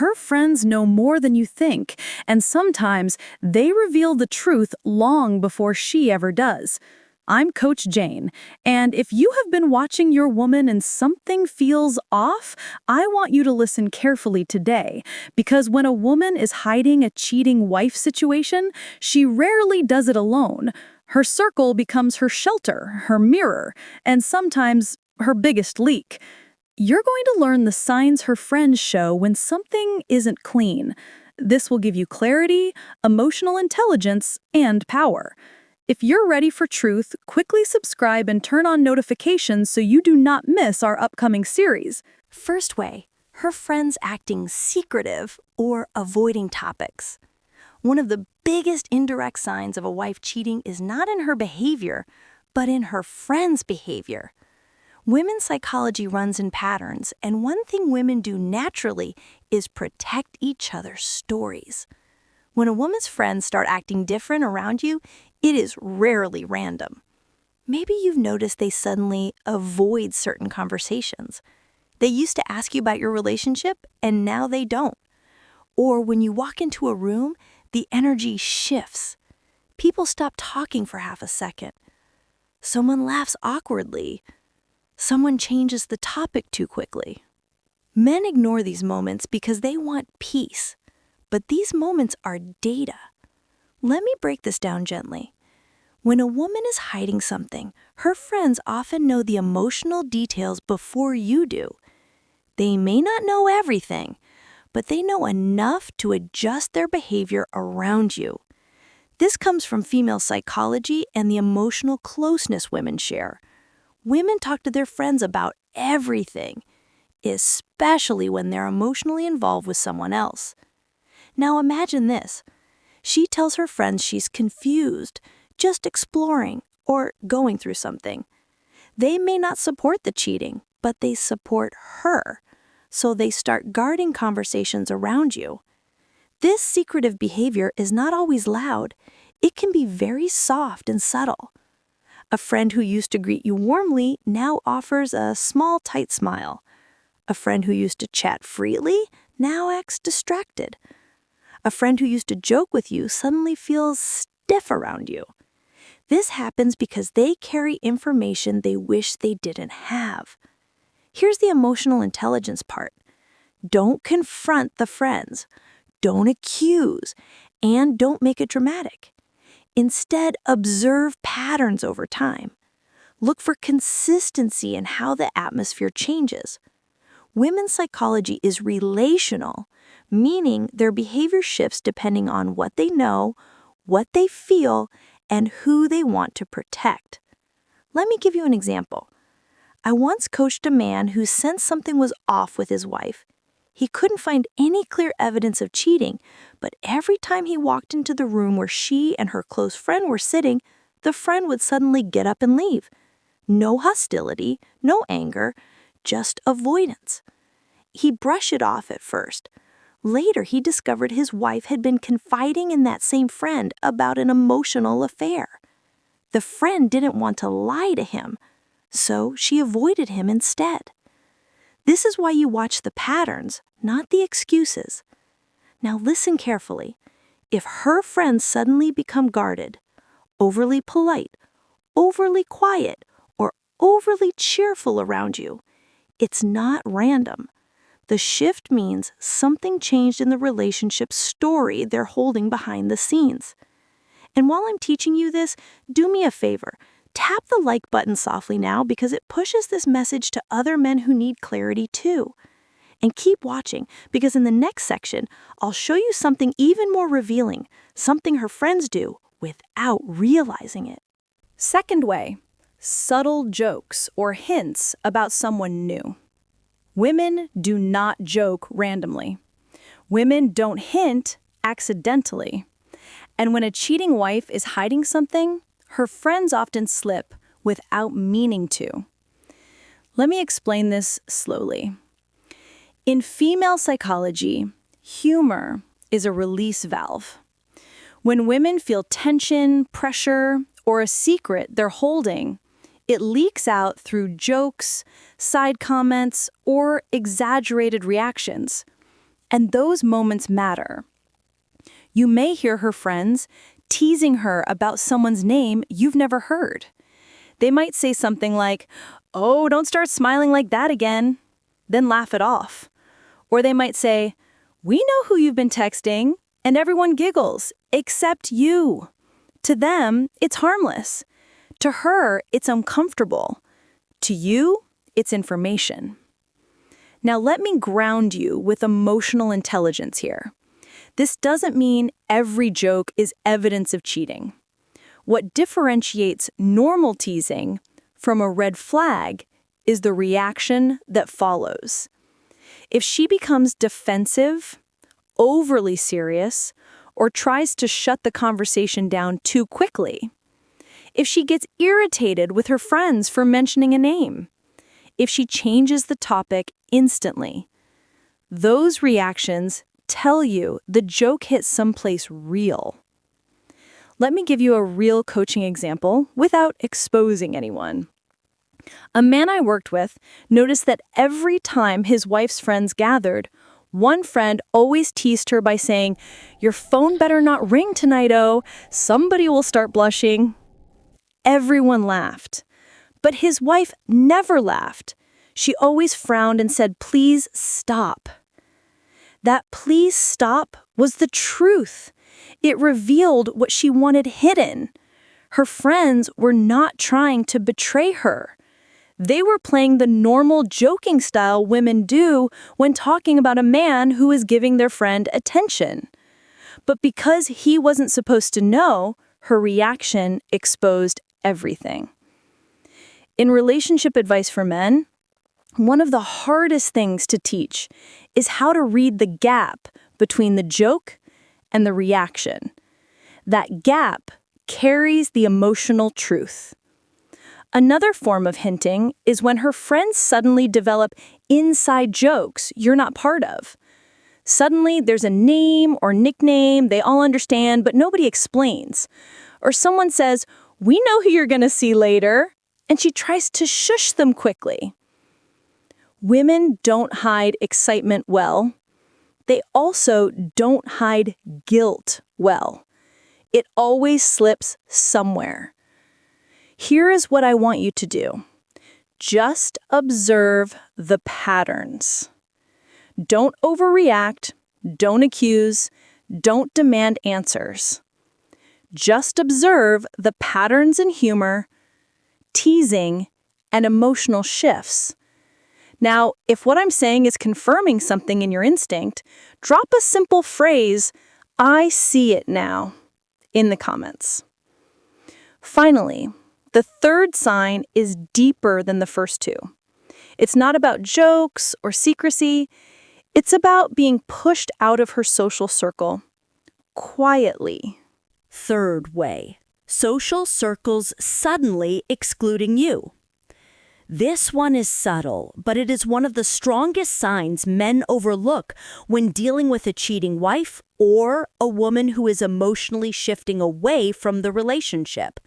her friends know more than you think, and sometimes they reveal the truth long before she ever does. I'm Coach Jane, and if you have been watching your woman and something feels off, I want you to listen carefully today, because when a woman is hiding a cheating wife situation, she rarely does it alone. Her circle becomes her shelter, her mirror, and sometimes her biggest leak. You're going to learn the signs her friends show when something isn't clean. This will give you clarity, emotional intelligence, and power. If you're ready for truth, quickly subscribe and turn on notifications so you do not miss our upcoming series. First way, her friends acting secretive or avoiding topics. One of the biggest indirect signs of a wife cheating is not in her behavior, but in her friends' behavior. Women's psychology runs in patterns, and one thing women do naturally is protect each other's stories. When a woman's friends start acting different around you, it is rarely random. Maybe you've noticed they suddenly avoid certain conversations. They used to ask you about your relationship, and now they don't. Or when you walk into a room, the energy shifts. People stop talking for half a second. Someone laughs awkwardly. Someone changes the topic too quickly. Men ignore these moments because they want peace, but these moments are data. Let me break this down gently. When a woman is hiding something, her friends often know the emotional details before you do. They may not know everything, but they know enough to adjust their behavior around you. This comes from female psychology and the emotional closeness women share. Women talk to their friends about everything, especially when they're emotionally involved with someone else. Now imagine this. She tells her friends she's confused, just exploring, or going through something. They may not support the cheating, but they support her, so they start guarding conversations around you. This secretive behavior is not always loud. It can be very soft and subtle. A friend who used to greet you warmly now offers a small, tight smile. A friend who used to chat freely now acts distracted. A friend who used to joke with you suddenly feels stiff around you. This happens because they carry information they wish they didn't have. Here's the emotional intelligence part. Don't confront the friends. Don't accuse. And don't make it dramatic. Instead, observe patterns over time. Look for consistency in how the atmosphere changes. Women's psychology is relational, meaning their behavior shifts depending on what they know, what they feel, and who they want to protect. Let me give you an example. I once coached a man who sensed something was off with his wife. He couldn't find any clear evidence of cheating, but every time he walked into the room where she and her close friend were sitting, the friend would suddenly get up and leave. No hostility, no anger, just avoidance. He brushed it off at first. Later, he discovered his wife had been confiding in that same friend about an emotional affair. The friend didn't want to lie to him, so she avoided him instead. This is why you watch the patterns, not the excuses. Now listen carefully. If her friends suddenly become guarded, overly polite, overly quiet, or overly cheerful around you, it's not random. The shift means something changed in the relationship story they're holding behind the scenes. And while I'm teaching you this, do me a favor. Tap the like button softly now because it pushes this message to other men who need clarity too. And keep watching because in the next section, I'll show you something even more revealing, something her friends do without realizing it. Second way, subtle jokes or hints about someone new. Women do not joke randomly. Women don't hint accidentally. And when a cheating wife is hiding something, her friends often slip without meaning to. Let me explain this slowly. In female psychology, humor is a release valve. When women feel tension, pressure, or a secret they're holding, it leaks out through jokes, side comments, or exaggerated reactions. And those moments matter. You may hear her friends teasing her about someone's name you've never heard. They might say something like, "Oh, don't start smiling like that again," then laugh it off. Or they might say, "We know who you've been texting," and everyone giggles, except you. To them, it's harmless. To her, it's uncomfortable. To you, it's information. Now let me ground you with emotional intelligence here. This doesn't mean every joke is evidence of cheating. What differentiates normal teasing from a red flag is the reaction that follows. If she becomes defensive, overly serious, or tries to shut the conversation down too quickly, if she gets irritated with her friends for mentioning a name, if she changes the topic instantly, those reactions tell you the joke hit someplace real. Let me give you a real coaching example without exposing anyone. A man I worked with noticed that every time his wife's friends gathered, one friend always teased her by saying, "Your phone better not ring tonight, oh, somebody will start blushing." Everyone laughed. But his wife never laughed. She always frowned and said, "Please stop." That "please stop" was the truth. It revealed what she wanted hidden. Her friends were not trying to betray her. They were playing the normal joking style women do when talking about a man who is giving their friend attention. But because he wasn't supposed to know, her reaction exposed everything. In relationship advice for men, one of the hardest things to teach is how to read the gap between the joke and the reaction. That gap carries the emotional truth. Another form of hinting is when her friends suddenly develop inside jokes you're not part of. Suddenly, there's a name or nickname they all understand, but nobody explains. Or someone says, "We know who you're going to see later," and she tries to shush them quickly. Women don't hide excitement well. They also don't hide guilt well. It always slips somewhere. Here is what I want you to do. Just observe the patterns. Don't overreact, don't accuse, don't demand answers. Just observe the patterns in humor, teasing, and emotional shifts. Now, if what I'm saying is confirming something in your instinct, drop a simple phrase, "I see it now," in the comments. Finally, the third sign is deeper than the first two. It's not about jokes or secrecy. It's about being pushed out of her social circle quietly. Third way, social circles suddenly excluding you. This one is subtle, but it is one of the strongest signs men overlook when dealing with a cheating wife or a woman who is emotionally shifting away from the relationship.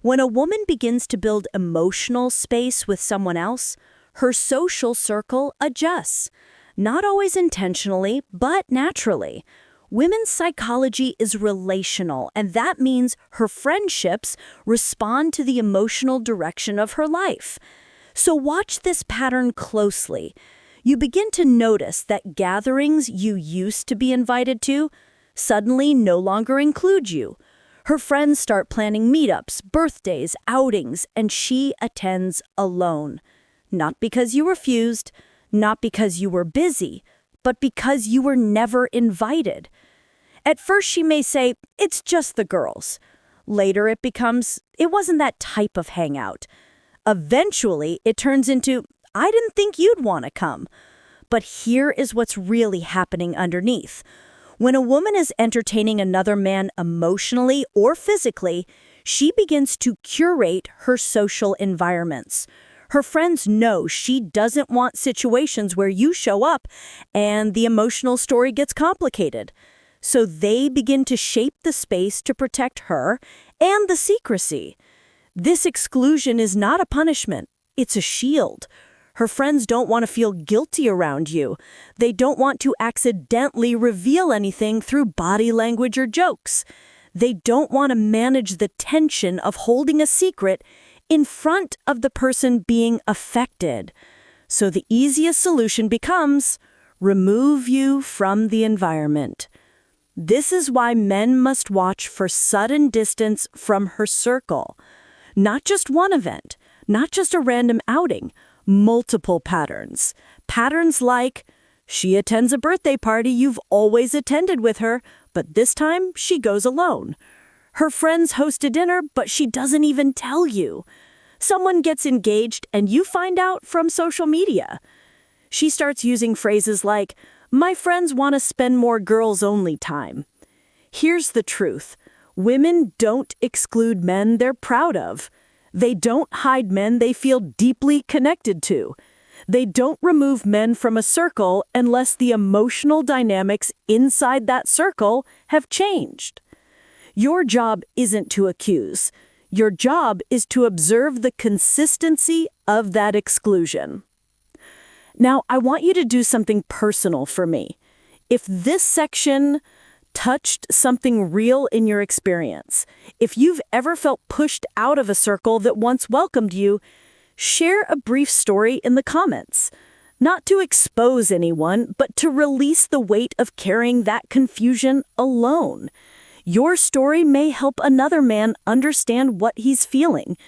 When a woman begins to build emotional space with someone else, her social circle adjusts. Not always intentionally, but naturally. Women's psychology is relational, and that means her friendships respond to the emotional direction of her life. So watch this pattern closely. You begin to notice that gatherings you used to be invited to suddenly no longer include you. Her friends start planning meetups, birthdays, outings, and she attends alone. Not because you refused, not because you were busy, but because you were never invited. At first she may say, "It's just the girls." Later it becomes, "It wasn't that type of hangout." Eventually it turns into, "I didn't think you'd want to come." But here is what's really happening underneath. When a woman is entertaining another man emotionally or physically, she begins to curate her social environments. Her friends know she doesn't want situations where you show up and the emotional story gets complicated. So they begin to shape the space to protect her and the secrecy. This exclusion is not a punishment, it's a shield. Her friends don't want to feel guilty around you. They don't want to accidentally reveal anything through body language or jokes. They don't want to manage the tension of holding a secret in front of the person being affected. So the easiest solution becomes remove you from the environment. This is why men must watch for sudden distance from her circle. Not just one event, not just a random outing, multiple patterns. Patterns like, she attends a birthday party you've always attended with her, but this time she goes alone. Her friends host a dinner, but she doesn't even tell you. Someone gets engaged and you find out from social media. She starts using phrases like, my friends want to spend more girls-only time. Here's the truth. Women don't exclude men they're proud of. They don't hide men they feel deeply connected to. They don't remove men from a circle unless the emotional dynamics inside that circle have changed. Your job isn't to accuse. Your job is to observe the consistency of that exclusion. Now, I want you to do something personal for me. If this section touched something real in your experience, if you've ever felt pushed out of a circle that once welcomed you, share a brief story in the comments. Not to expose anyone, but to release the weight of carrying that confusion alone. Your story may help another man understand what he's feeling.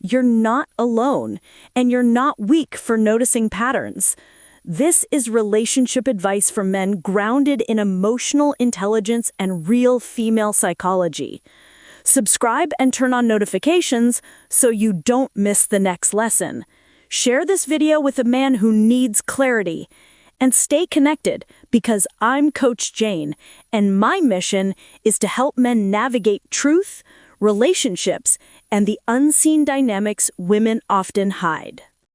You're not alone, and you're not weak for noticing patterns. This is relationship advice for men grounded in emotional intelligence and real female psychology. Subscribe and turn on notifications so you don't miss the next lesson. Share this video with a man who needs clarity. And stay connected, because I'm Coach Jane, and my mission is to help men navigate truth, relationships, and the unseen dynamics women often hide.